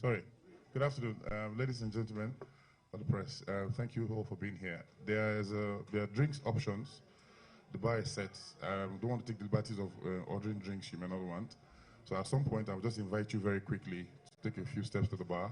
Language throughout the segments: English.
Sorry. Good afternoon, ladies and gentlemen of the press. Thank you all for being here. There are drinks options. The bar is set. Don't want to take the liberties of ordering drinks you may not want. So at some point, I'll just invite you very quickly to take a few steps to the bar.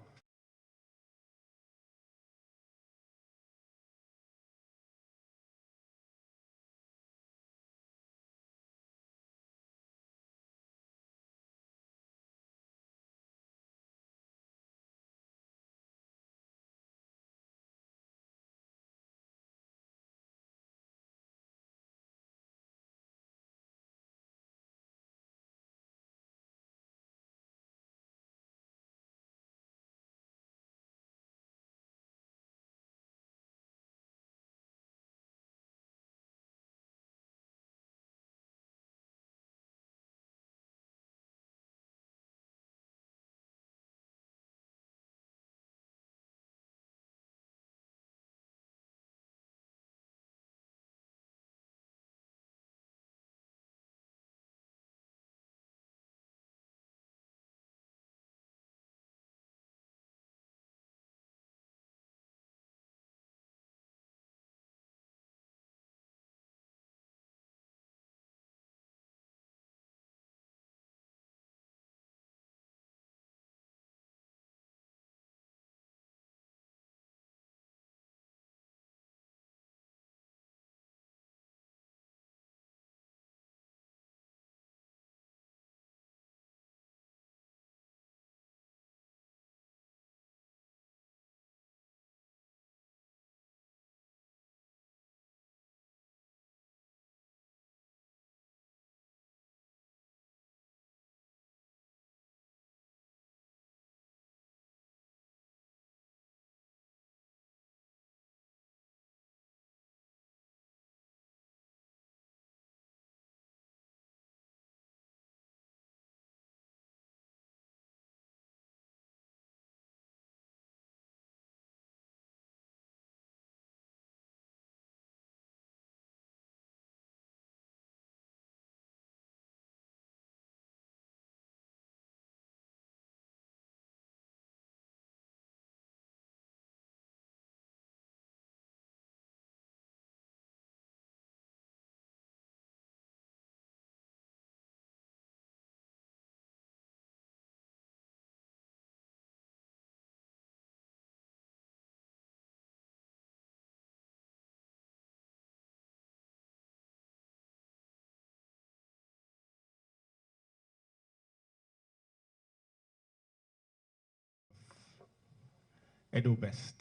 EdoBEST.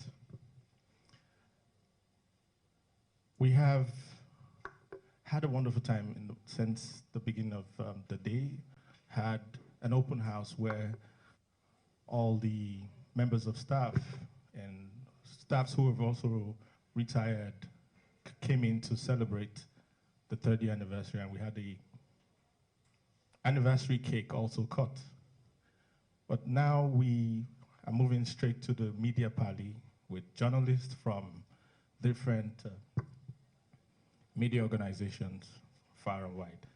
We have had a wonderful time since the beginning of the day, had an open house where all the members of staff and staffs who have also retired came in to celebrate the 30th anniversary, and we had the anniversary cake also cut. But now we are moving straight to the media party with journalists from different media organizations far and wide.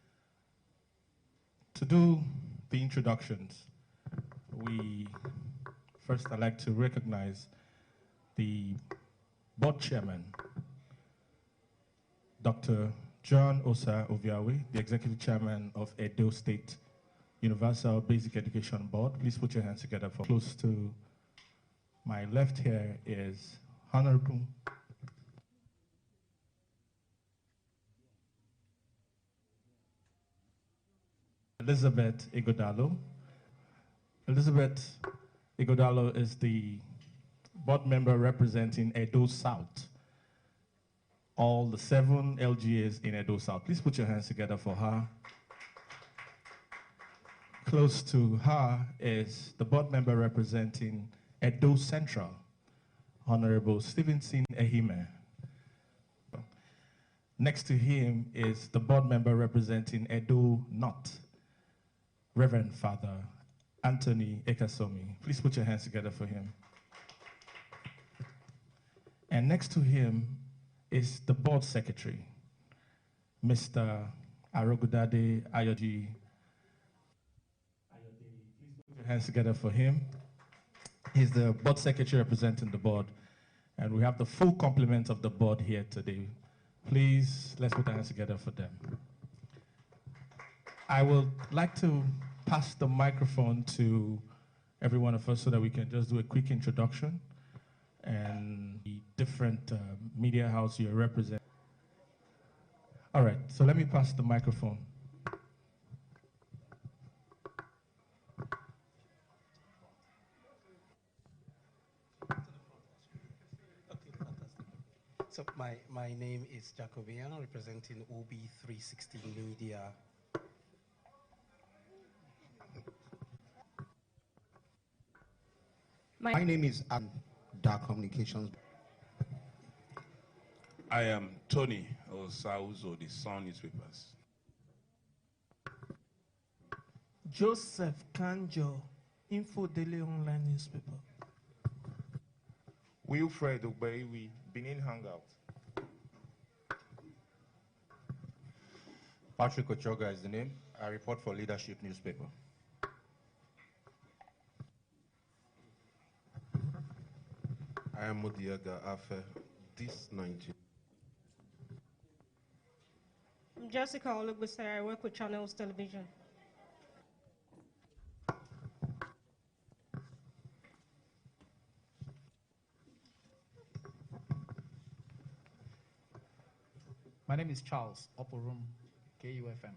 To do the introductions, first I'd like to recognize the board chairman, Dr. John Osa Oviawe, the executive chairman of Edo State Universal Basic Education Board. Please put your hands together for close to my left here is Honorable Elizabeth Igodalo. Elizabeth Igodalo is the board member representing Edo South, all the 7 LGAs in Edo South. Please put your hands together for her. Close to her is the board member representing Edo Central, Honorable Stevenson Ehime. Next to him is the board member representing Edo North, Reverend Father Anthony Ekasomi. Please put your hands together for him. And next to him is the board secretary, Mr. Arogudade Ayoji. Please put your hands together for him. He's the board secretary representing the board. And we have the full complement of the board here today. Please, let's put our hands together for them. I would like to pass the microphone to every one of us so that we can just do a quick introduction and the different media house you represent. All right, so let me pass the microphone. So my name is Jacobian, representing OB360 Media. My name is Dark Communications. I am Tony Osauzo, the Sun Newspapers. Joseph Kanjo, Info Daily Online Newspaper. Wilfred Ogbewi, Benin Hangout. Patrick Ochoga is the name. I report for Leadership Newspaper. I am Modiaga Afe, this 19. I'm Jessica Olugbese. I work with Channels Television. My name is Charles Oporum, KUFM.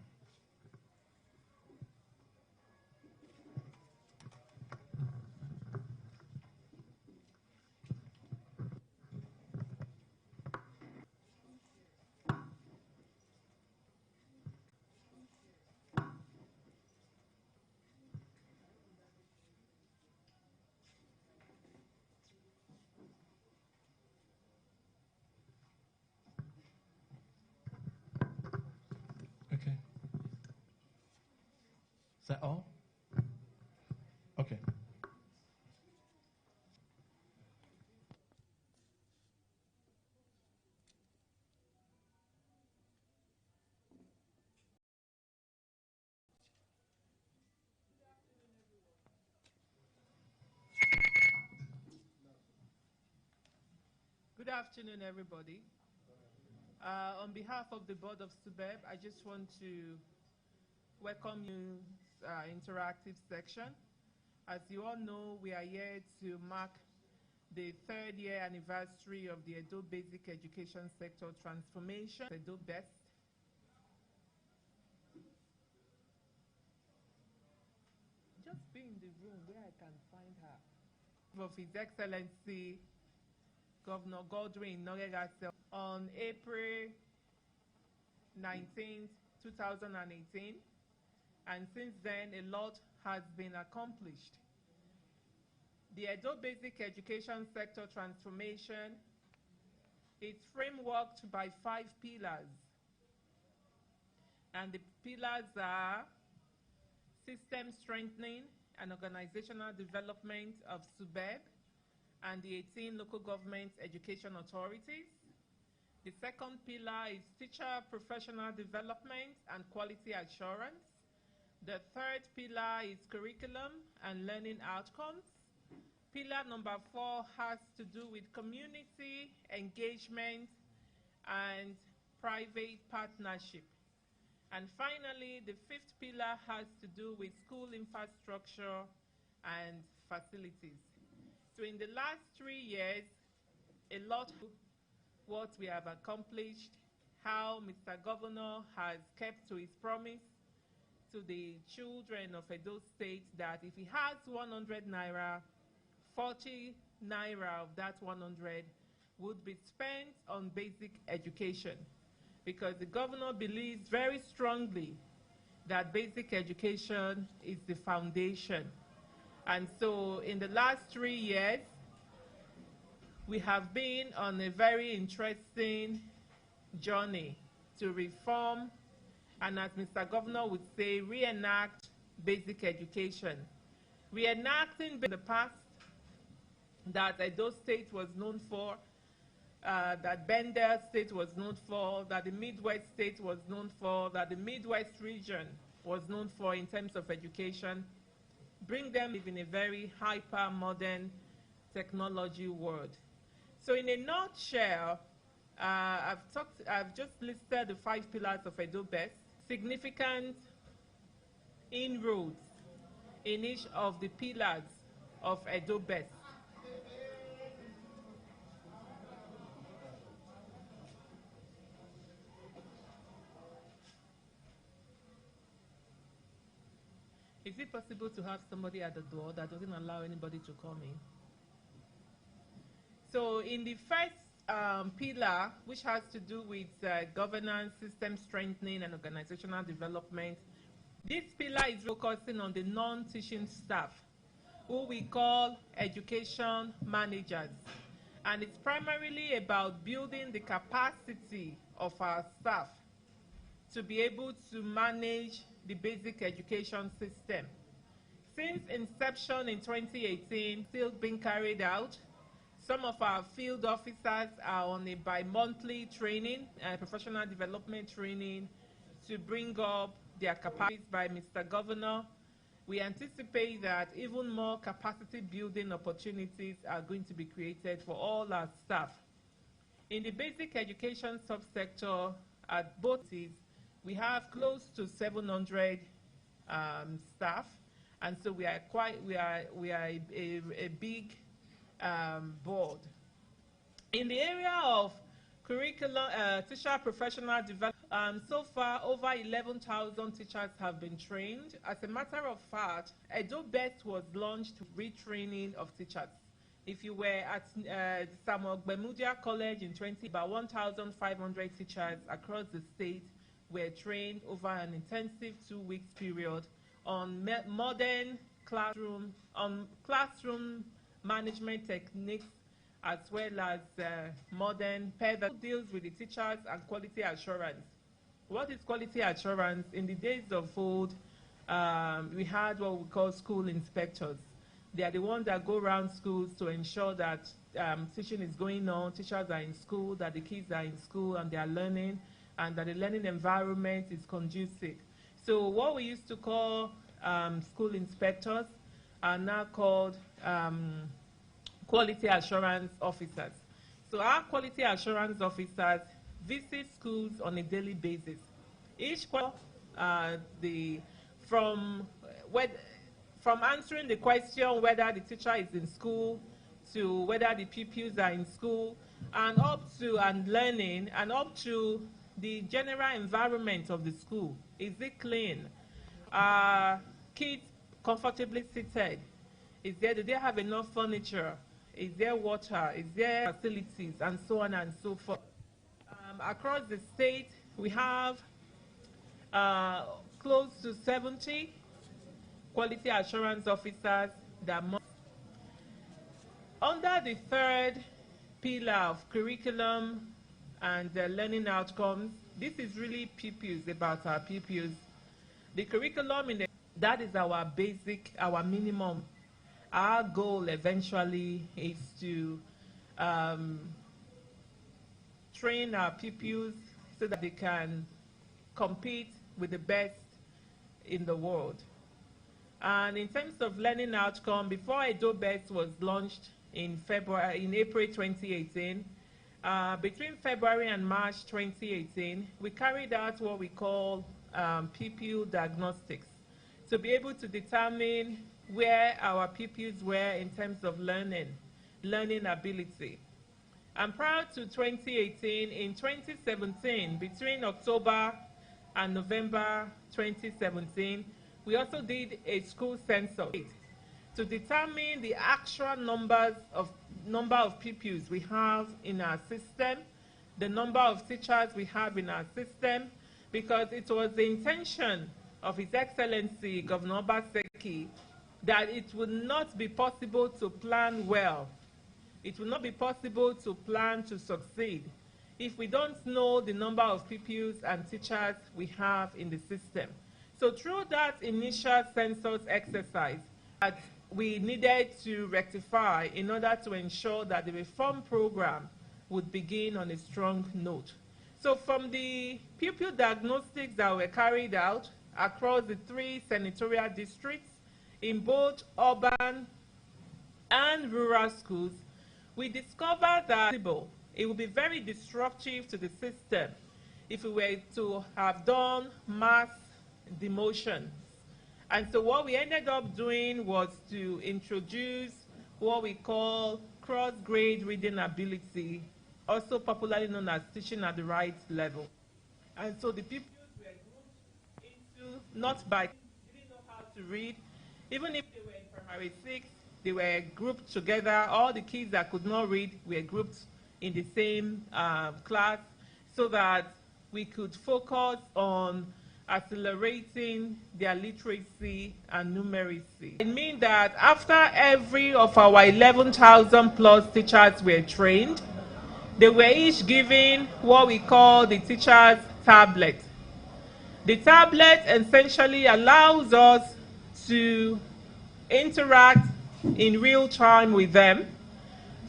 Okay. Is that all? Okay. Good afternoon, everybody. On behalf of the board of SUBEB, I just want to welcome you to our interactive section. As you all know, we are here to mark the 3rd year anniversary of the Edo Basic Education Sector Transformation, EdoBEST. Just be in the room where I can find her. Of His Excellency Governor Godwin Norega on April 19, 2018, and since then a lot has been accomplished. The Edo Basic Education Sector Transformation is frameworked by 5 pillars, and the pillars are system strengthening and organizational development of SUBEB and the 18 local government education authorities. The second pillar is teacher professional development and quality assurance. The third pillar is curriculum and learning outcomes. Pillar number 4 has to do with community engagement and private partnership. And finally, the 5th pillar has to do with school infrastructure and facilities. So in the last 3 years, a lot of what we have accomplished, how Mr. Governor has kept to his promise to the children of Edo State that if he has 100 naira, 40 naira of that 100 would be spent on basic education, because the governor believes very strongly that basic education is the foundation. And so in the last 3 years, we have been on a very interesting journey to reform, and as Mr. Governor would say, reenact basic education. Reenacting the past that Edo State was known for, that Bender State was known for, that the Midwest State was known for, that the Midwest region was known for in terms of education, bring them in a very hyper-modern technology world. So in a nutshell, I've just listed the 5 pillars of EdoBEST, significant inroads in each of the pillars of EdoBEST. Is it possible to have somebody at the door that doesn't allow anybody to come in? So in the first pillar, which has to do with governance, system strengthening, and organizational development, this pillar is focusing on the non-teaching staff, who we call education managers. And it's primarily about building the capacity of our staff to be able to manage the basic education system. Since inception in 2018, still being carried out. Some of our field officers are on a bi-monthly training, professional development training, to bring up their capacities by Mr. Governor. We anticipate that even more capacity building opportunities are going to be created for all our staff. In the basic education subsector at both cities, we have close to 700 staff, and so we are a big board. In the area of curriculum, teacher professional development, so far over 11,000 teachers have been trained. As a matter of fact, EdoBEST was launched to retraining of teachers. If you were at Samuel Gbemudia College in about 1,500 teachers across the state were trained over an intensive 2-week period on modern classroom management techniques, as well as modern pedagogy deals with the teachers and quality assurance. What is quality assurance? In the days of old, we had what we call school inspectors. They are the ones that go around schools to ensure that teaching is going on, teachers are in school, that the kids are in school and they are learning, and that the learning environment is conducive. So what we used to call school inspectors are now called quality assurance officers. So our quality assurance officers visit schools on a daily basis. Each from answering the question whether the teacher is in school, to whether the pupils are in school, and learning, and up to the general environment of the school. Is it clean? Are kids comfortably seated? Do they have enough furniture? Is there water? Is there facilities? And so on and so forth. Across the state, we have close to 70 quality assurance officers that under the third pillar of curriculum and learning outcomes. This is really pupils, about our pupils. The curriculum, that is our basic, our minimum. Our goal eventually is to train our pupils so that they can compete with the best in the world. And in terms of learning outcome, before EdoBEST was launched in April 2018, between February and March 2018, we carried out what we call pupil diagnostics to be able to determine where our pupils were in terms of learning ability. And prior to 2018, in 2017, between October and November 2017, we also did a school census to determine the actual number of pupils we have in our system, the number of teachers we have in our system, because it was the intention of His Excellency Governor Obaseki that it would not be possible to plan well. It will not be possible to plan to succeed if we don't know the number of pupils and teachers we have in the system. So through that initial census exercise that we needed to rectify in order to ensure that the reform program would begin on a strong note. So from the pupil diagnostics that were carried out across the 3 senatorial districts in both urban and rural schools, we discovered that it would be very disruptive to the system if we were to have done mass demotion. And so what we ended up doing was to introduce what we call cross-grade reading ability, also popularly known as teaching at the right level. And so the pupils were grouped into, not by didn't know how to read, even if they were in primary 6, they were grouped together. All the kids that could not read were grouped in the same class so that we could focus on accelerating their literacy and numeracy. It means that after every of our 11,000 plus teachers were trained, they were each given what we call the teacher's tablet. The tablet essentially allows us to interact in real time with them.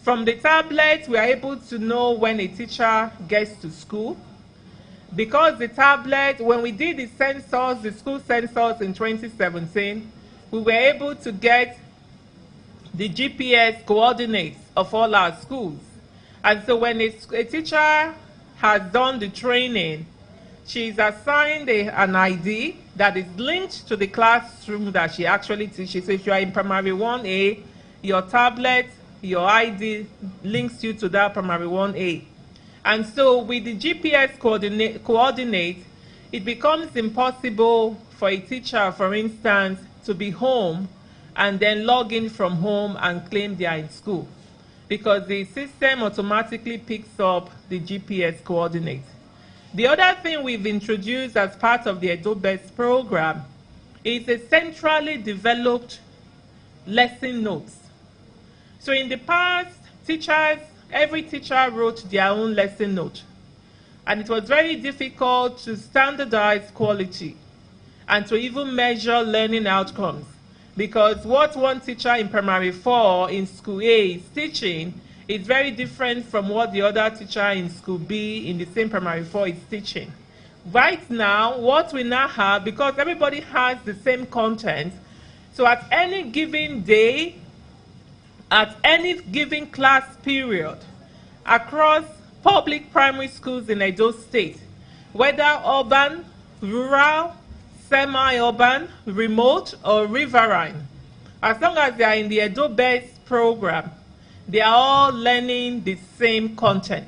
From the tablet, we are able to know when a teacher gets to school. Because the tablet, when we did the census, the school census in 2017, we were able to get the GPS coordinates of all our schools. And so when a teacher has done the training, she is assigned an ID that is linked to the classroom that she actually teaches. So if you are in primary 1A, your tablet, your ID links you to that primary 1A. And so with the GPS coordinate, it becomes impossible for a teacher, for instance, to be home and then log in from home and claim they are in school, because the system automatically picks up the GPS coordinate. The other thing we've introduced as part of the EdoBEST program is a centrally developed lesson notes. So in the past, every teacher wrote their own lesson note. And it was very difficult to standardize quality and to even measure learning outcomes, because what one teacher in primary 4 in school A is teaching is very different from what the other teacher in school B in the same primary 4 is teaching. Right now, what we now have, because everybody has the same content, so at any given day, at any given class period, across public primary schools in Edo State, whether urban, rural, semi-urban, remote, or riverine, as long as they are in the EdoBEST program, they are all learning the same content.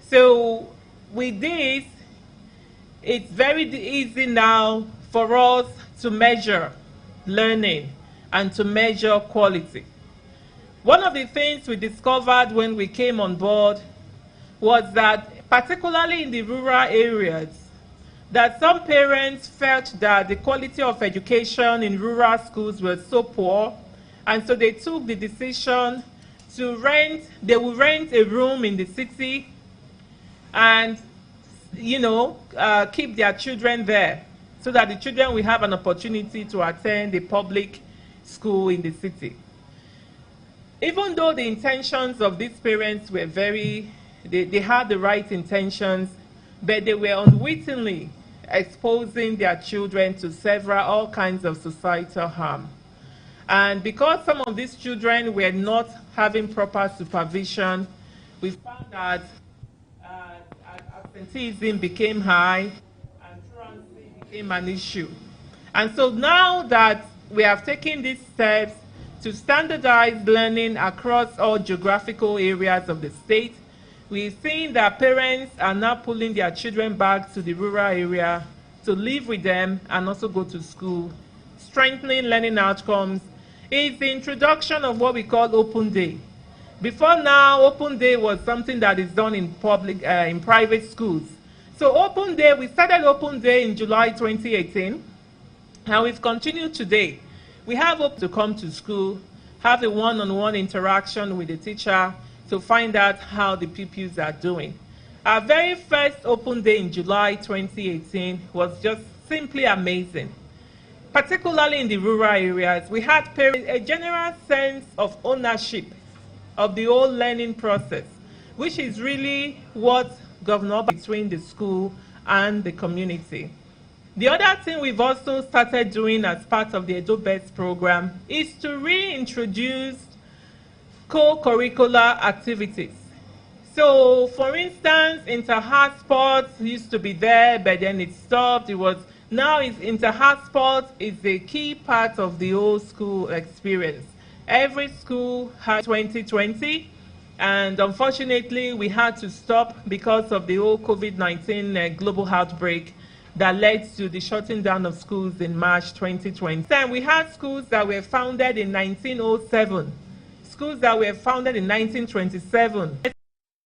So with this, it's very easy now for us to measure learning and to measure quality. One of the things we discovered when we came on board was that, particularly in the rural areas, that some parents felt that the quality of education in rural schools was so poor, and so they took the decision to they will rent a room in the city and, keep their children there so that the children will have an opportunity to attend a public school in the city. Even though the intentions of these parents were they had the right intentions, but they were unwittingly exposing their children to all kinds of societal harm. And because some of these children were not having proper supervision, we found that absenteeism became high and truancy became an issue. And so now that we have taken these steps to standardize learning across all geographical areas of the state, we've seen that parents are now pulling their children back to the rural area to live with them and also go to school. Strengthening learning outcomes is the introduction of what we call open day. Before now, open day was something that is done in private schools. So open day, we started open day in July 2018, and we've continued today. We have hope to come to school, have a one-on-one interaction with the teacher to find out how the pupils are doing. Our very first open day in July 2018 was just simply amazing. Particularly in the rural areas, we had a general sense of ownership of the whole learning process, which is really what governs between the school and the community. The other thing we've also started doing as part of the EdoBEST program is to reintroduce co-curricular activities. So, for instance, inter-house sports used to be there, but then it stopped. Now inter-house sports is a key part of the whole school experience. Every school had 2020, and unfortunately, we had to stop because of the whole COVID-19 global outbreak that led to the shutting down of schools in March 2020. Then we had schools that were founded in 1907, schools that were founded in 1927.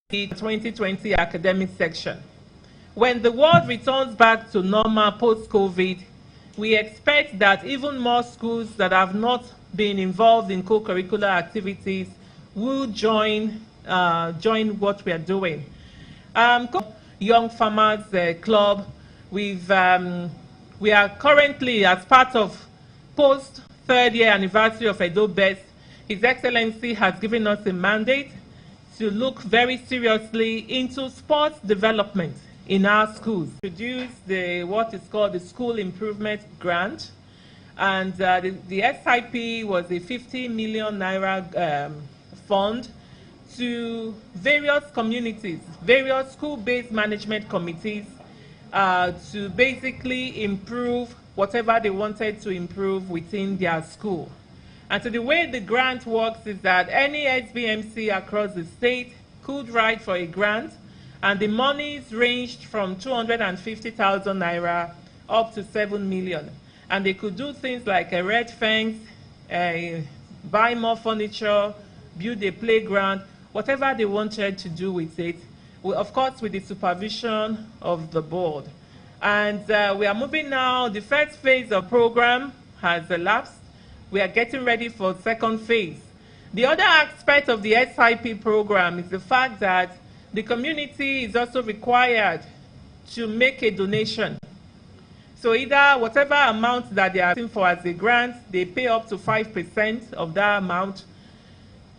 The 2020 academic section. When the world returns back to normal post-COVID, we expect that even more schools that have not been involved in co-curricular activities will join what we are doing. Young Farmers Club, we are currently, as part of post-third year anniversary of EdoBEST, His Excellency has given us a mandate to look very seriously into sports development in our schools. Produce what is called the School Improvement Grant, and the SIP was a 50 million naira fund to various communities, various school-based management committees to basically improve whatever they wanted to improve within their school. And so the way the grant works is that any SBMC across the state could write for a grant, and the monies ranged from 250,000 naira up to 7 million. And they could do things like a red fence, buy more furniture, build a playground, whatever they wanted to do with it, of course with the supervision of the board. And we are moving now. The first phase of program has elapsed. We are getting ready for the second phase. The other aspect of the SIP program is the fact that the community is also required to make a donation. So either whatever amount that they are asking for as a grant, they pay up to 5% of that amount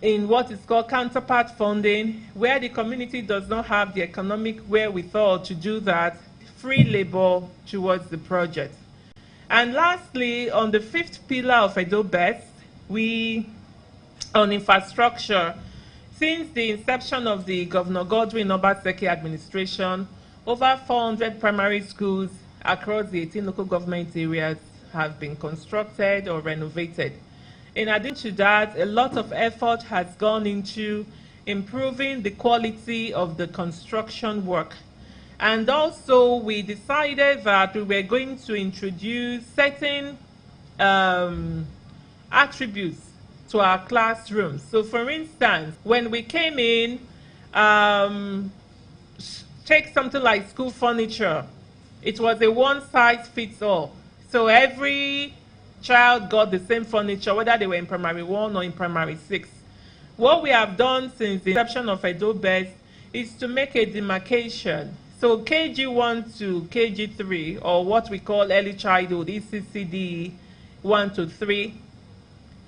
in what is called counterpart funding, where the community does not have the economic wherewithal to do that, free labor towards the project. And lastly, on the fifth pillar of EdoBEST, on infrastructure, since the inception of the Governor Godwin Obaseki administration, over 400 primary schools across the 18 local government areas have been constructed or renovated. In addition to that, a lot of effort has gone into improving the quality of the construction work. And also, we decided that we were going to introduce certain attributes to our classrooms. So, for instance, when we came in, take something like school furniture. It was a one-size-fits-all. So every child got the same furniture, whether they were in primary 1 or in primary 6. What we have done since the inception of EdoBEST is to make a demarcation. So KG1 to KG3, or what we call early childhood, ECCD 1 to 3,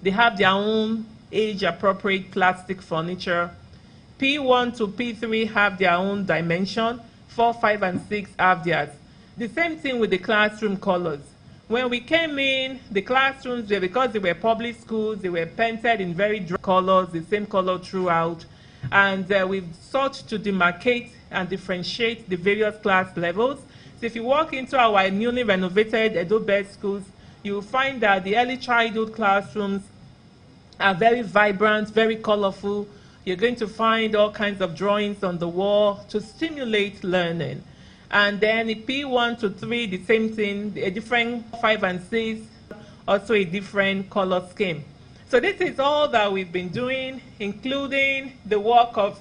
they have their own age-appropriate plastic furniture. P1 to P3 have their own dimension. 4, 5, and 6 have theirs. The same thing with the classroom colors. When we came in, the classrooms, because they were public schools, they were painted in very dry colors, the same color throughout. And we've sought to demarcate and differentiate the various class levels. So if you walk into our newly renovated EdoBEST schools, you will find that the early childhood classrooms are very vibrant, very colorful. You're going to find all kinds of drawings on the wall to stimulate learning. And then in P1 to 3, the same thing, a different 5 and 6, also a different color scheme. So this is all that we've been doing, including the work of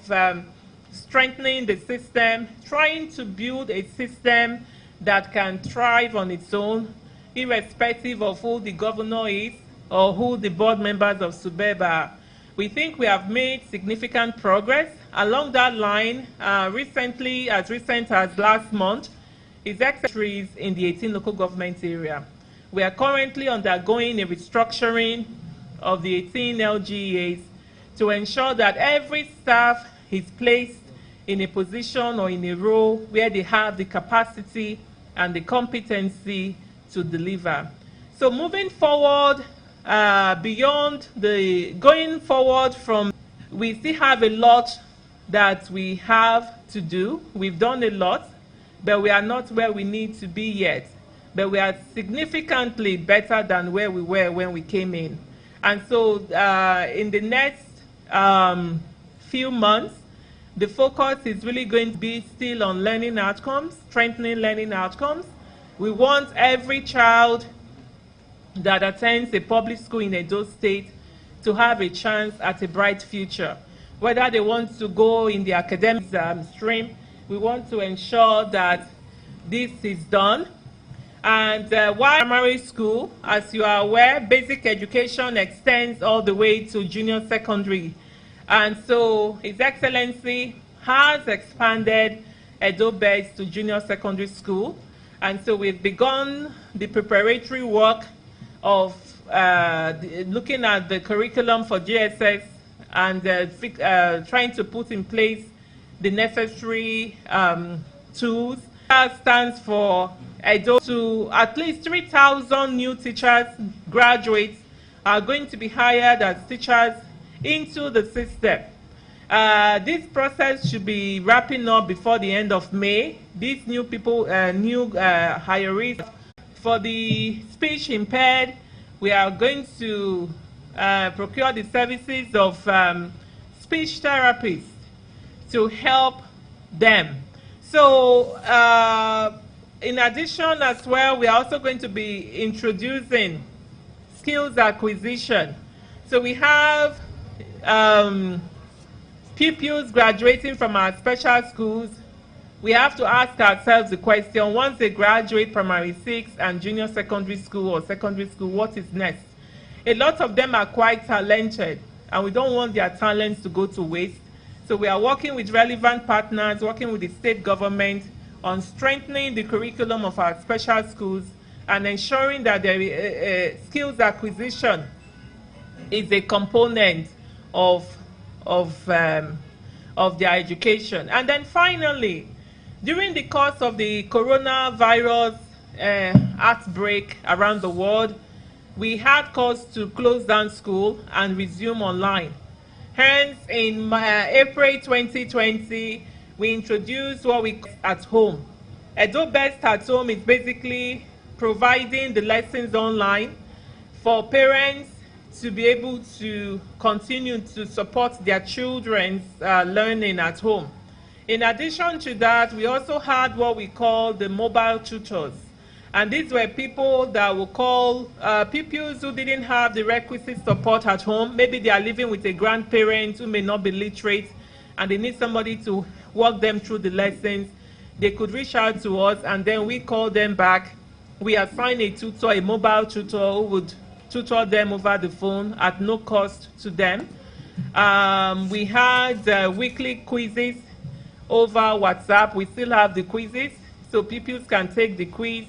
strengthening the system, trying to build a system that can thrive on its own, irrespective of who the governor is or who the board members of SUBEB are. We think we have made significant progress. Along that line, recently, as recent as last month, His Excellency in the 18 local government area. We are currently undergoing a restructuring of the 18 LGEAs to ensure that every staff is placed in a position or in a role where they have the capacity and the competency to deliver. So moving forward, going forward from we still have a lot that we have to do. We've done a lot, but we are not where we need to be yet. But we are significantly better than where we were when we came in. And so in the next few months, the focus is really going to be still on learning outcomes, strengthening learning outcomes. We want every child that attends a public school in Edo State to have a chance at a bright future. Whether they want to go in the academic stream, we want to ensure that this is done. And while primary school, as you are aware, basic education extends all the way to junior secondary. And so His Excellency has expanded EdoBEST to junior secondary school. And so we've begun the preparatory work of looking at the curriculum for GSS and trying to put in place the necessary tools. That stands for Edo to at least 3,000 new teachers, graduates, are going to be hired as teachers into the system. This process should be wrapping up before the end of May. These new people, new hirees. For the speech impaired, we are going to procure the services of speech therapists to help them. So in addition as well, we are also going to be introducing skills acquisition. So we have pupils graduating from our special schools. We have to ask ourselves the question, once they graduate primary 6 and junior secondary school or secondary school, what is next? A lot of them are quite talented, and we don't want their talents to go to waste. So we are working with relevant partners, working with the state government on strengthening the curriculum of our special schools and ensuring that the skills acquisition is a component of their education. And then finally, during the course of the coronavirus outbreak around the world, we had cause to close down school and resume online. Hence, in April 2020, we introduced what we call at home. EdoBEST at home is basically providing the lessons online for parents to be able to continue to support their children's learning at home. In addition to that, we also had what we call the mobile tutors. And these were people that will call pupils who didn't have the requisite support at home. Maybe they are living with a grandparent who may not be literate, and they need somebody to walk them through the lessons. They could reach out to us, and then we call them back. We assign a tutor, a mobile tutor, who would tutor them over the phone at no cost to them. We had weekly quizzes over WhatsApp. We still have the quizzes, so pupils can take the quiz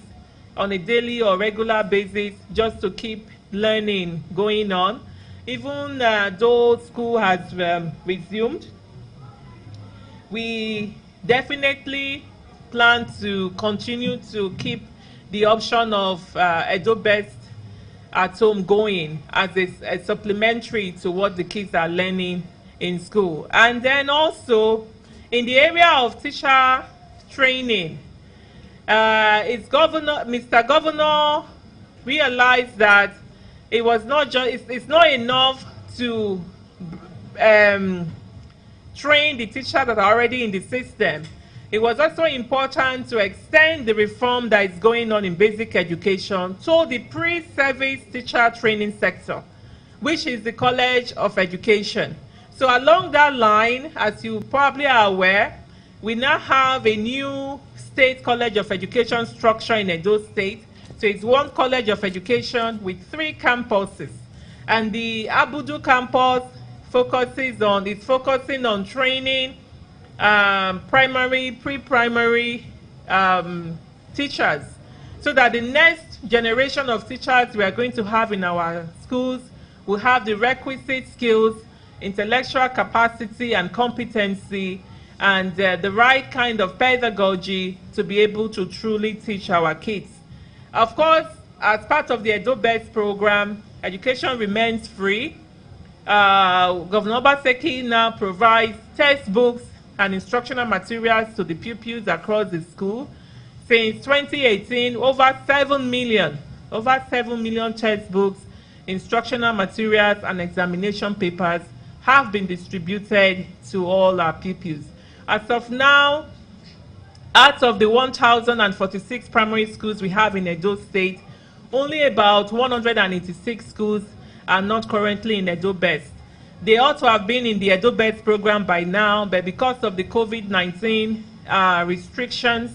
on a daily or regular basis just to keep learning going on. Even though school has resumed, we definitely plan to continue to keep the option of EdoBEST at home going as a supplementary to what the kids are learning in school. And then also in the area of teacher training, Mr. Governor realized that it was not just, it's not enough to train the teachers that are already in the system. It was also important to extend the reform that is going on in basic education to the pre-service teacher training sector, which is the College of Education. So along that line, as you probably are aware, we now have a new State College of Education structure in Edo State. So it's one College of Education with 3 campuses. And the Abudu campus is focusing on training primary, pre-primary teachers, so that the next generation of teachers we are going to have in our schools will have the requisite skills, intellectual capacity and competency, and the right kind of pedagogy to be able to truly teach our kids. Of course, as part of the EdoBEST program, education remains free. Governor Obaseki now provides textbooks and instructional materials to the pupils across the school. Since 2018, over 7 million textbooks, instructional materials, and examination papers have been distributed to all our pupils. As of now, out of the 1,046 primary schools we have in Edo State, only about 186 schools are not currently in EdoBEST. They ought to have been in the EdoBEST program by now, but because of the COVID-19 restrictions,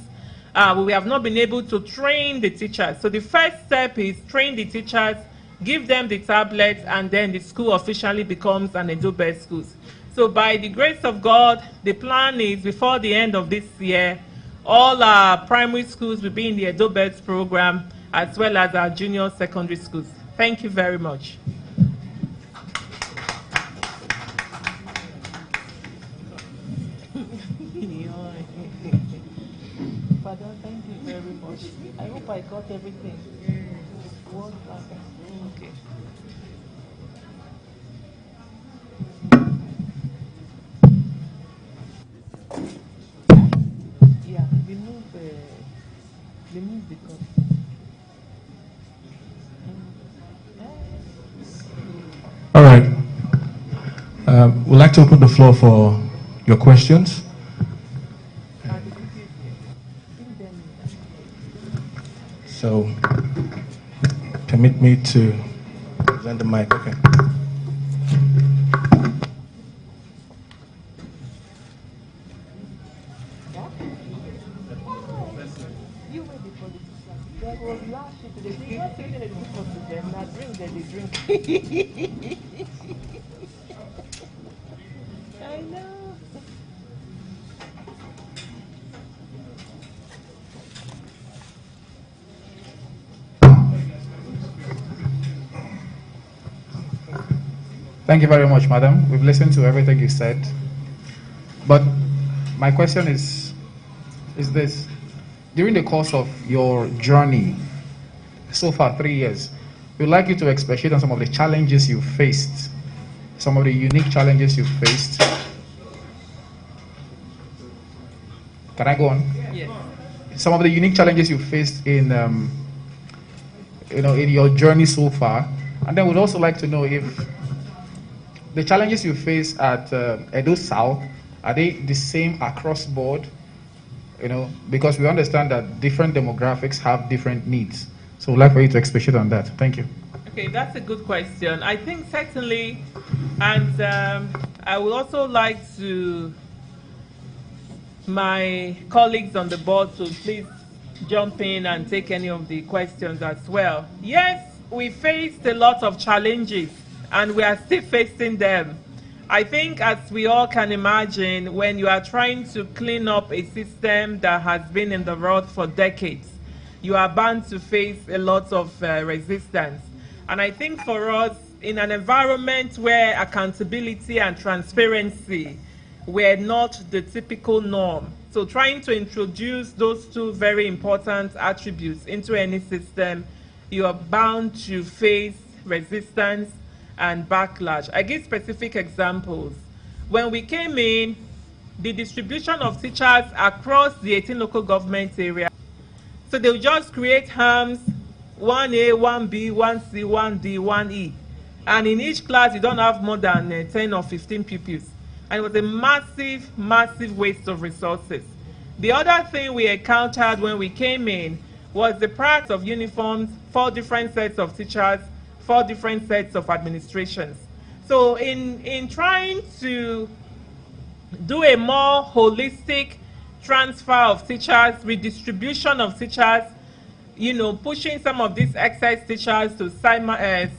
we have not been able to train the teachers. So the first step is train the teachers, give them the tablets, and then the school officially becomes an EdoBEST school. So by the grace of God, the plan is before the end of this year, all our primary schools will be in the EdoBEST program, as well as our junior secondary schools. Thank you very much. Father, thank you very much. I hope I got everything. Okay. Yeah, remove the cup. All right. We'd like to open the floor for your questions. So, permit me to present the mic. Okay. I know. Thank you very much, madam. We've listened to everything you said. But my question is this. During the course of your journey, so far 3 years, we'd like you to expatiate on some of the challenges you faced, some of the unique challenges you faced. Can I go on? Yes. Some of the unique challenges you faced in, in your journey so far. And then we'd also like to know if the challenges you face at Edo South, are they the same across board? Because we understand that different demographics have different needs. So we'd like for you to expatiate on that. Thank you. Okay, that's a good question. I think certainly, and I would also like to my colleagues on the board to please jump in and take any of the questions as well. Yes, we faced a lot of challenges and we are still facing them. I think, as we all can imagine, when you are trying to clean up a system that has been in the rut for decades, you are bound to face a lot of resistance. And I think for us, in an environment where accountability and transparency were not the typical norm, so trying to introduce those two very important attributes into any system, you are bound to face resistance and backlash. I give specific examples. When we came in, the distribution of teachers across the 18 local government areas, so they'll just create HAMS 1A, 1B, 1C, 1D, 1E. And in each class, you don't have more than 10 or 15 pupils. And it was a massive, massive waste of resources. The other thing we encountered when we came in was the price of uniforms, 4 different sets of teachers, 4 different sets of administrations. So in trying to do a more holistic transfer of teachers, redistribution of teachers, pushing some of these excess teachers to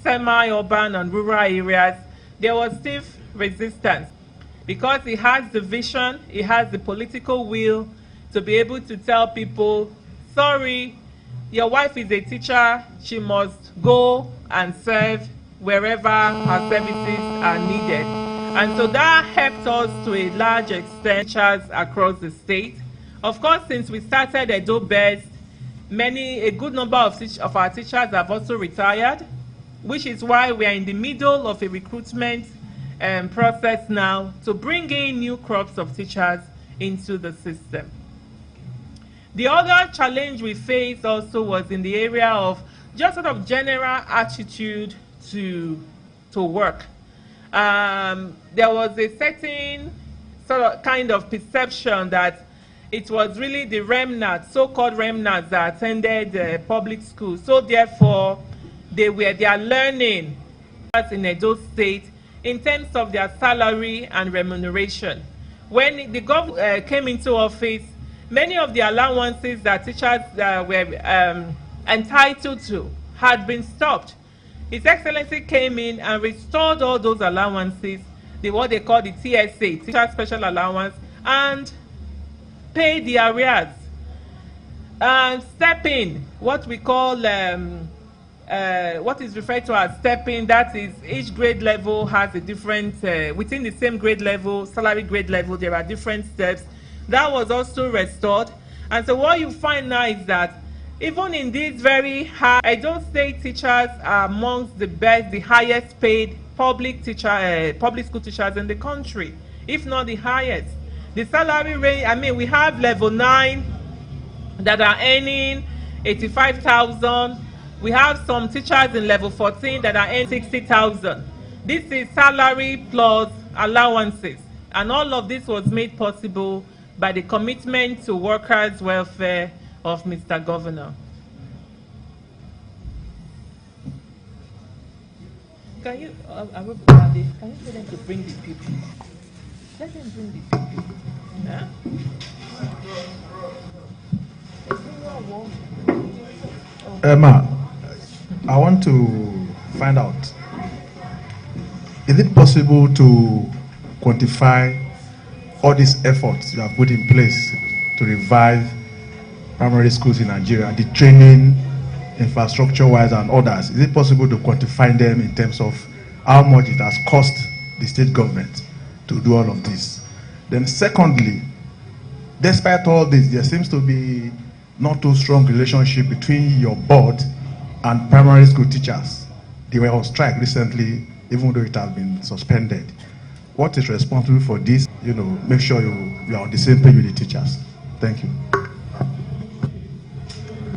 semi-urban and rural areas, there was stiff resistance because it has the vision, it has the political will to be able to tell people, sorry, your wife is a teacher, she must go and serve wherever her services are needed. And so that helped us to a large extent, teachers across the state. Of course, since we started EdoBEST, a good number of our teachers have also retired, which is why we are in the middle of a recruitment process now to bring in new crops of teachers into the system. The other challenge we faced also was in the area of just sort of general attitude to work. There was a certain sort of kind of perception that it was really the remnants, so-called remnants, that attended public schools. So therefore, they are learning in Edo State in terms of their salary and remuneration. When the government came into office, many of the allowances that teachers were entitled to had been stopped. His Excellency came in and restored all those allowances, what they call the TSA, Teacher Special Allowance, and paid the arrears. Stepping, what we call, what is referred to as stepping, that is each grade level has a different, within the same grade level, salary grade level, there are different steps. That was also restored. And so what you find now is that even in these very high, Edo State teachers are amongst the best, the highest paid public school teachers in the country, if not the highest. The salary range, I mean, we have level 9 that are earning 85,000. We have some teachers in level 14 that are earning 60,000. This is salary plus allowances. And all of this was made possible by the commitment to workers' welfare of Mr. Governor. Can you tell them to bring the people? Let them bring the people. Yeah? Emma, I want to find out, is it possible to quantify all these efforts you have put in place to revive primary schools in Nigeria, the training, infrastructure-wise and others? Is it possible to quantify them in terms of how much it has cost the state government to do all of this? Then secondly, despite all this, there seems to be not too strong relationship between your board and primary school teachers. They were on strike recently, even though it has been suspended. What is responsible for this? You know, make sure you are on the same page with the teachers. Thank you.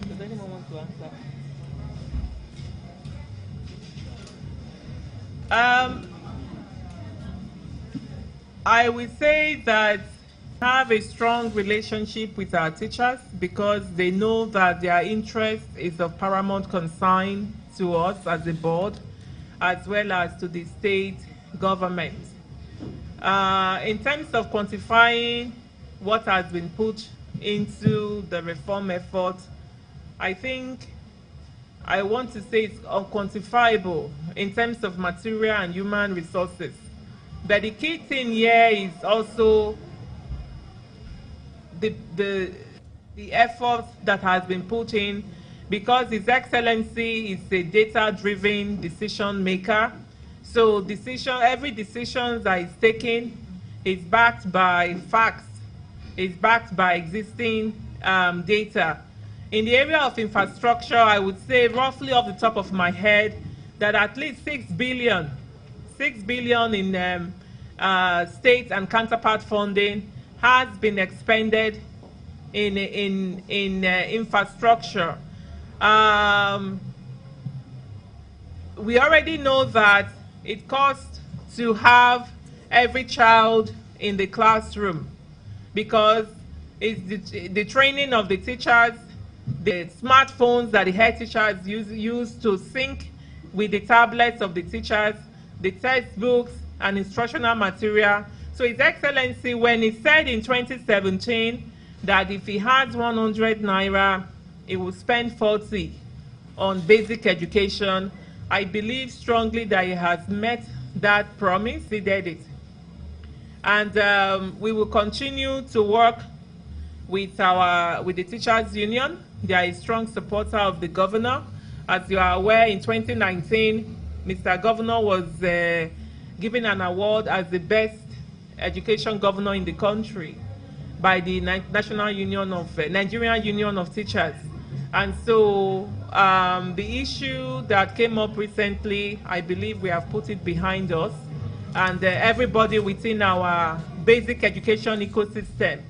Does anyone want to answer? I would say that we have a strong relationship with our teachers because they know that their interest is of paramount concern to us as a board, as well as to the state government. In terms of quantifying what has been put into the reform effort, I think I want to say it's unquantifiable in terms of material and human resources. But the key thing here is also the effort that has been put in, because His Excellency is a data-driven decision maker. So every decision that is taken is backed by facts, is backed by existing data. In the area of infrastructure, I would say roughly off the top of my head that at least 6 billion in state and counterpart funding has been expended in infrastructure. We already know that it costs to have every child in the classroom because it's the training of the teachers, the smartphones that the head teachers use to sync with the tablets of the teachers, the textbooks and instructional material. So His Excellency, when he said in 2017 that if he had 100 naira, he would spend 40 on basic education, I believe strongly that he has met that promise. He did it. And we will continue to work with the Teachers Union. They are a strong supporter of the governor. As you are aware, in 2019, Mr. Governor was given an award as the best education governor in the country by the Nigerian Union of Teachers. And so the issue that came up recently, I believe we have put it behind us. and everybody within our basic education ecosystem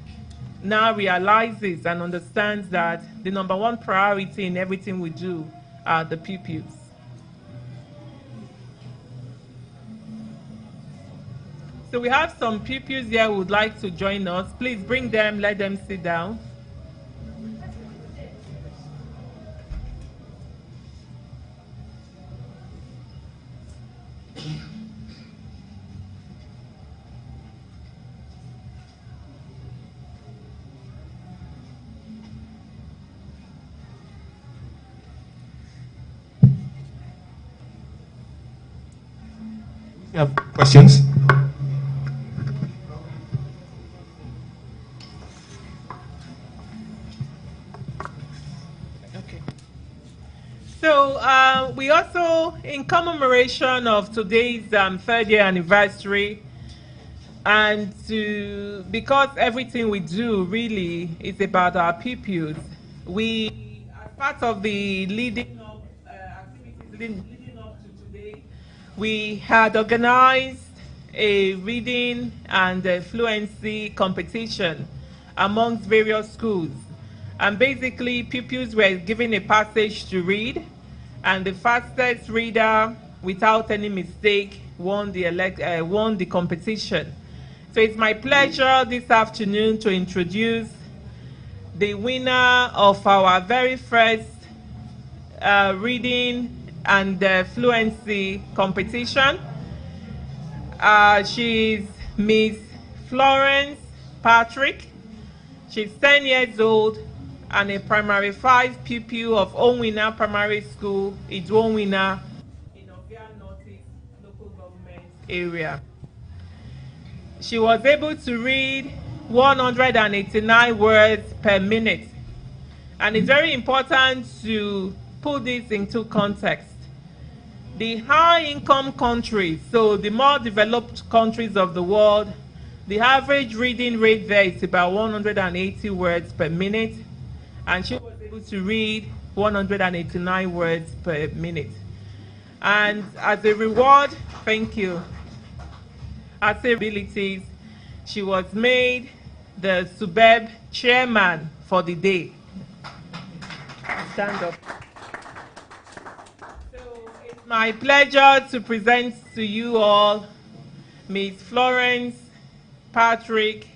now realizes and understands that the number one priority in everything we do are the pupils. So we have some pupils here who would like to join us. Please bring them, let them sit down. You have questions? Okay. So we also, in commemoration of today's third year anniversary, and because everything we do really is about our pupils, we, as part of the leading up activities leading up to today, we had organized a reading and fluency competition amongst various schools. And basically, pupils were given a passage to read, and the fastest reader, without any mistake, won the competition. So it's my pleasure this afternoon to introduce the winner of our very first reading and fluency competition. She's Miss Florence Patrick. She's 10 years old and a primary 5 pupil of Onwina Primary School, Idwonwina, in Ovia Northeast local government area. She was able to read 189 words per minute. And it's very important to put this into context. The high-income countries, so the more developed countries of the world, the average reading rate there is about 180 words per minute, and she was able to read 189 words per minute. And as a reward, thank you, as abilities, she was made the SUBEB chairman for the day. Stand up. My pleasure to present to you all Ms. Florence Patrick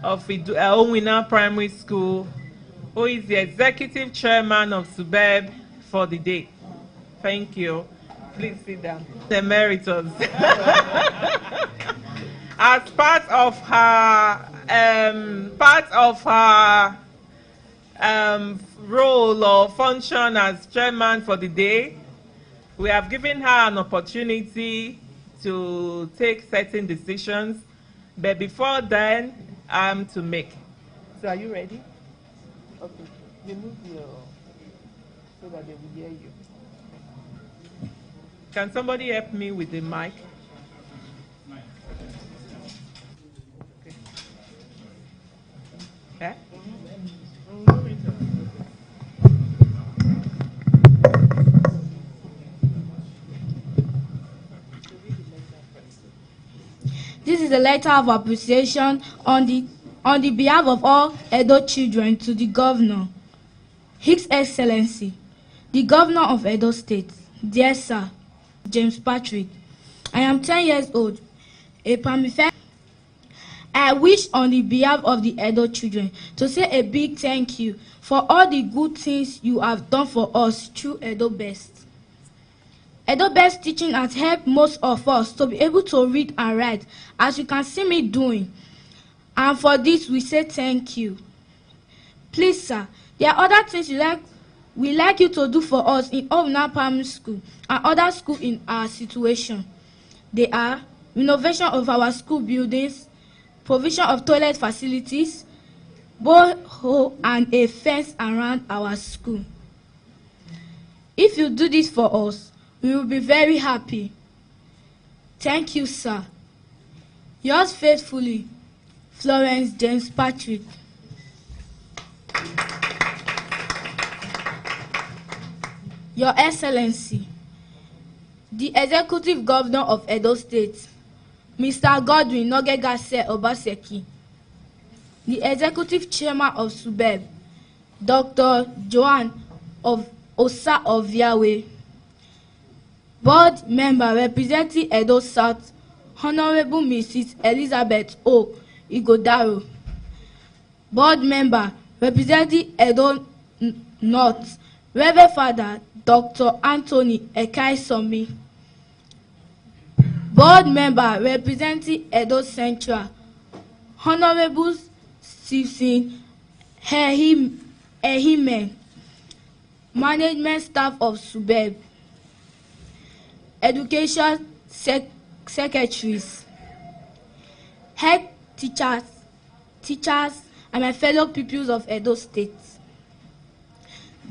of Onwina Primary School, who is the executive chairman of SUBEB for the day. Thank you. Please sit down. Emeritus. As part of her role or function as chairman for the day, we have given her an opportunity to take certain decisions, but before then, I'm to make. So are you ready? Okay. Remove your, so that they will hear you. Can somebody help me with the mic? Okay. This is a letter of appreciation on the behalf of all Edo children to the Governor, His Excellency, the Governor of Edo State. Dear Sir, James Patrick, I am 10 years old, a Pamife. I wish on the behalf of the Edo children to say a big thank you for all the good things you have done for us through EdoBEST. EdoBEST teaching has helped most of us to be able to read and write, as you can see me doing. And for this, we say thank you. Please, sir, there are other things we like you to do for us in Onwina Primary School and other schools in our situation. They are renovation of our school buildings, provision of toilet facilities, borehole, and a fence around our school. If you do this for us, we will be very happy. Thank you, sir. Yours faithfully, Florence James Patrick. Your Excellency, the Executive Governor of Edo State, Mr. Godwin Nogegase Obaseki, the Executive Chairman of SUBEB, Dr. Joanne of Osa of Yahweh, Board Member representing Edo South, Honorable Mrs. Elizabeth O. Igodaro, Board Member representing Edo North, Reverend Father Dr. Anthony Ekaisomi, Board Member representing Edo Central, Honorable Stephen Ehime, Management Staff of SUBEB, Education Secretaries, Head teachers, and my fellow pupils of Edo State,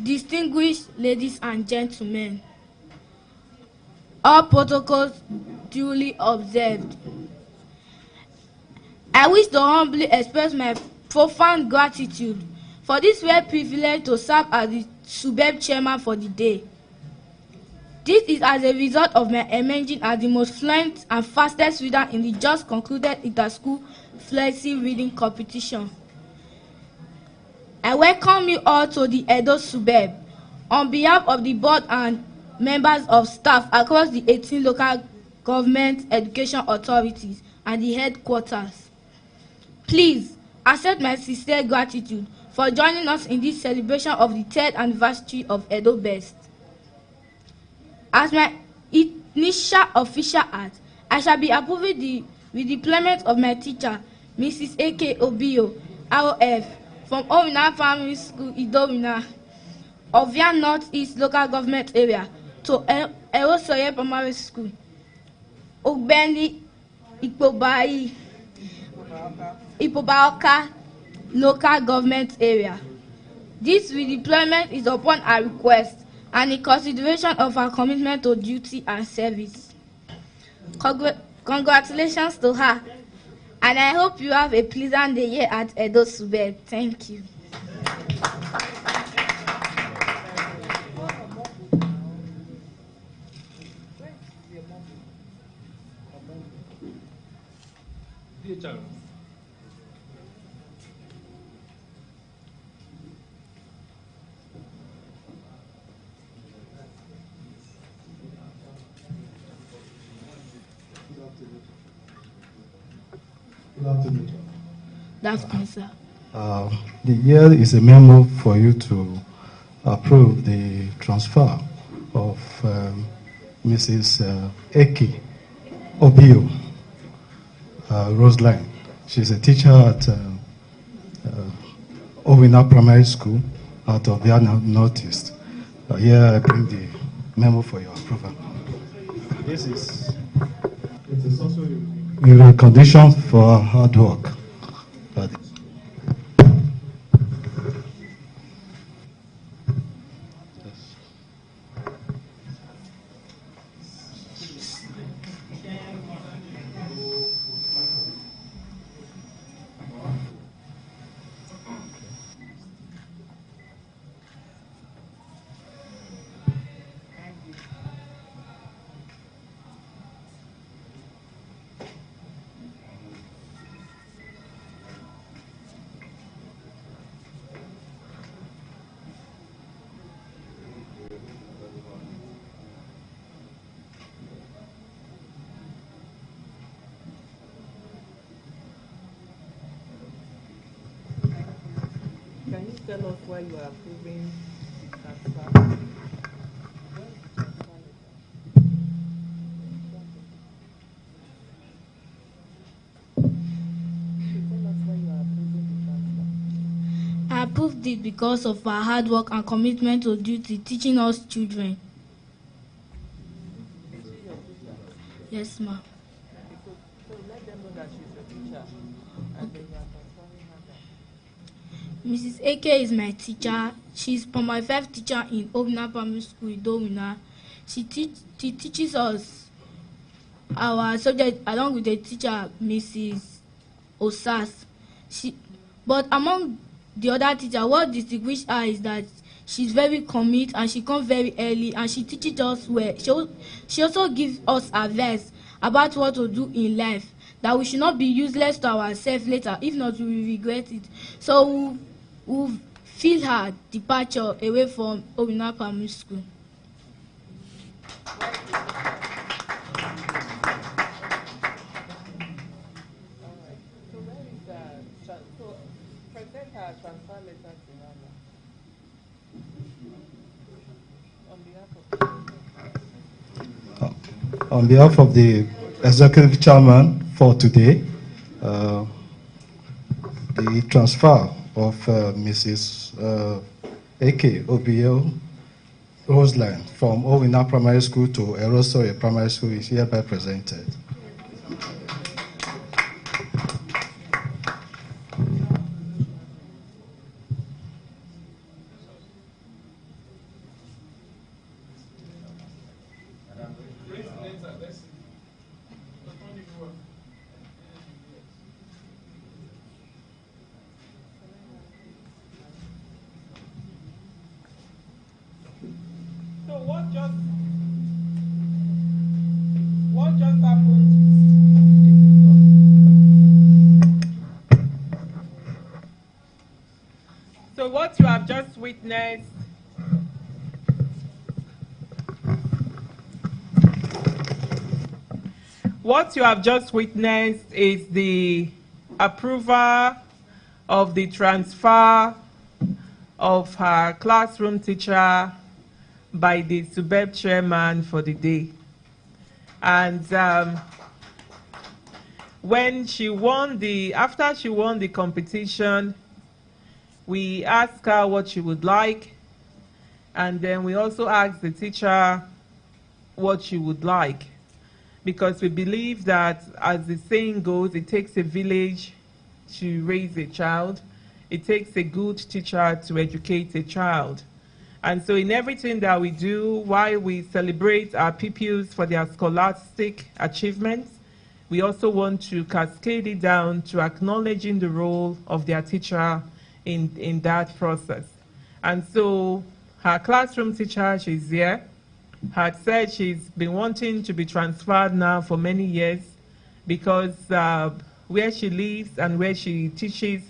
distinguished ladies and gentlemen, all protocols duly observed. I wish to humbly express my profound gratitude for this rare privilege to serve as the SUBEB chairman for the day. This is as a result of my emerging as the most fluent and fastest reader in the just concluded inter-school flexi reading competition. I welcome you all to the Edo SUBEB on behalf of the board and members of staff across the 18 local government education authorities and the headquarters. Please accept my sincere gratitude for joining us in this celebration of the 3rd anniversary of EdoBEST. As my initial official act, I shall be approving the redeployment of my teacher, Mrs. A.K. Obio, ROF, from Owina Primary School, Idowina, Ovia North East Local Government Area, to Erosoye Primary School, Ogbeni Ipobaoka Local Government Area. This redeployment is upon our request and in consideration of our commitment to duty and service. Congratulations to her, and I hope you have a pleasant day here at Edo SUBEB. Thank you. Good afternoon. That's fine, sir. The year is a memo for you to approve the transfer of Mrs. Eki Obio Roseline. She's a teacher at Owina Primary School out of the Northeast. Here I bring the memo for your approval. This is also in recognition for her hard work. Can you tell us why you are approving the transfer? I approved it because of her hard work and commitment to duty, teaching us children. Yes, ma'am. So let them know that she's a teacher. And then you are transferring her. Mrs. AK is my teacher. She's my 5th teacher in Owina Primary School, Idowina. She teaches us our subject along with the teacher, Mrs. Osas. But among the other teachers, what distinguishes her is that she's very committed and she comes very early and she teaches us well. She also gives us advice about what to do in life that we should not be useless to ourselves later. If not, we will regret it. So we'll feel her departure away from Owina Primary School. Transfer letter to Hannah. On behalf of the executive chairman for today, the transfer of Mrs. A.K. Obiel Roseline from Owina Primary School to Erosoye Primary School is hereby presented. So what just happened? So what you have just witnessed is the approval of the transfer of her classroom teacher by the SUBEB chairman for the day. And after she won the competition, we asked her what she would like, and then we also asked the teacher what she would like, because we believe that, as the saying goes, it takes a village to raise a child. It takes a good teacher to educate a child. And so in everything that we do, while we celebrate our pupils for their scholastic achievements, we also want to cascade it down to acknowledging the role of their teacher in that process. And so her classroom teacher, she's here, had said she's been wanting to be transferred now for many years because where she lives and where she teaches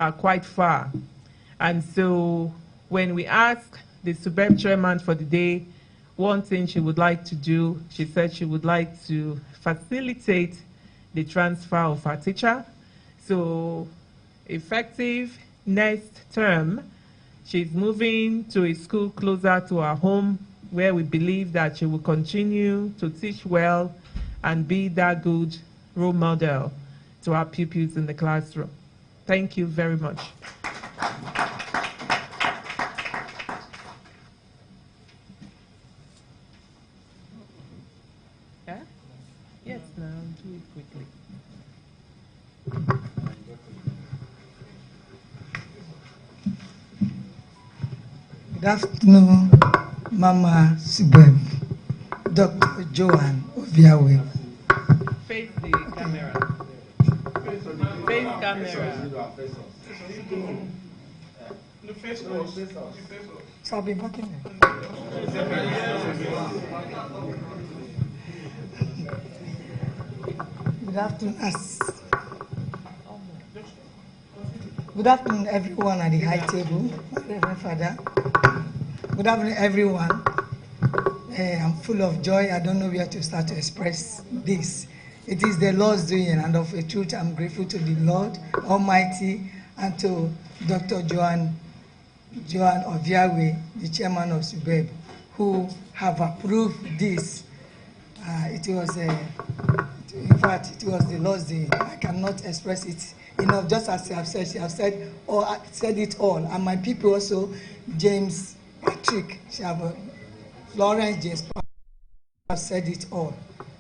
are quite far. And so when we asked the SUBEB chairman for the day one thing she would like to do, she said she would like to facilitate the transfer of her teacher. So effective next term, she's moving to a school closer to her home, where we believe that she will continue to teach well and be that good role model to our pupils in the classroom. Thank you very much. Yeah? Yes, now do it quickly. Good afternoon, Mama Subeb, Dr. Joan Oviawe. Face the camera. Face camera. So I'll be working there. Good afternoon. Good afternoon, everyone at the high table. Reverend Father. Good afternoon, everyone. I'm full of joy. I don't know where to start to express this. It is the Lord's doing, and of a truth, I'm grateful to the Lord Almighty and to Dr. Joan Oviawe, the chairman of SUBEB, who have approved this. In fact, it was the Lord's doing. I cannot express it enough. Just as I have said, she has said it all. And my people also, James Patrick, Lawrence James have said it all.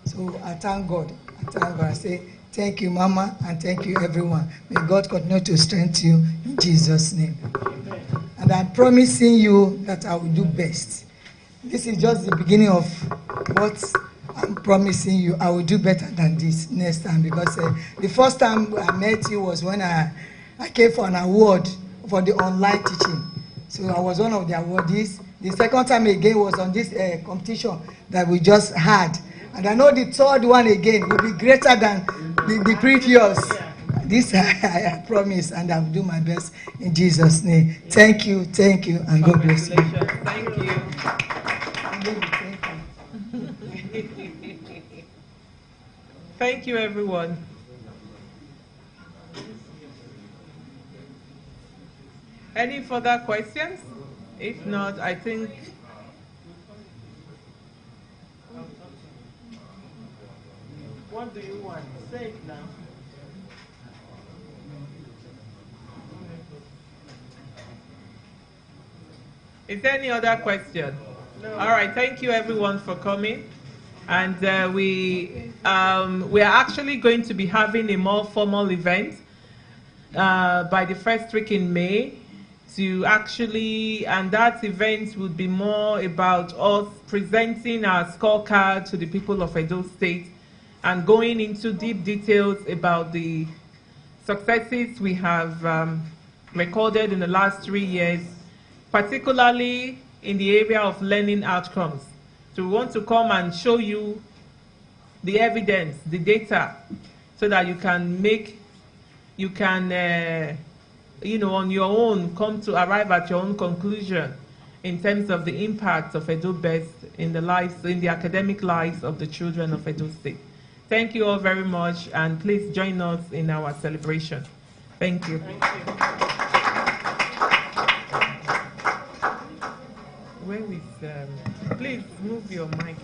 So I thank God. I say thank you, Mama, and thank you, everyone. May God continue to strengthen you in Jesus' name. Amen. And I'm promising you that I will do best. This is just the beginning of what I'm promising you. I will do better than this next time, because the first time I met you was when I came for an award for the online teaching. So I was one of the awardees. The second time again was on this competition that we just had. And I know the third one again will be greater than the previous. This I promise, and I'll do my best in Jesus' name. Thank you, and God bless you. Thank you. Thank you, everyone. Any further questions? If not, I think What do you want? Say it now. Is there any other question? No. All right, thank you everyone for coming. And we are actually going to be having a more formal event by the first week in May and that event would be more about us presenting our scorecard to the people of Edo State and going into deep details about the successes we have recorded in the last 3 years, particularly in the area of learning outcomes. So we want to come and show you the evidence, the data, so that you can on your own come to arrive at your own conclusion in terms of the impact of EdoBEST in the academic lives of the children of Edo State. Thank you all very much, and please join us in our celebration. Thank you. Thank you. Where is, please move your mic.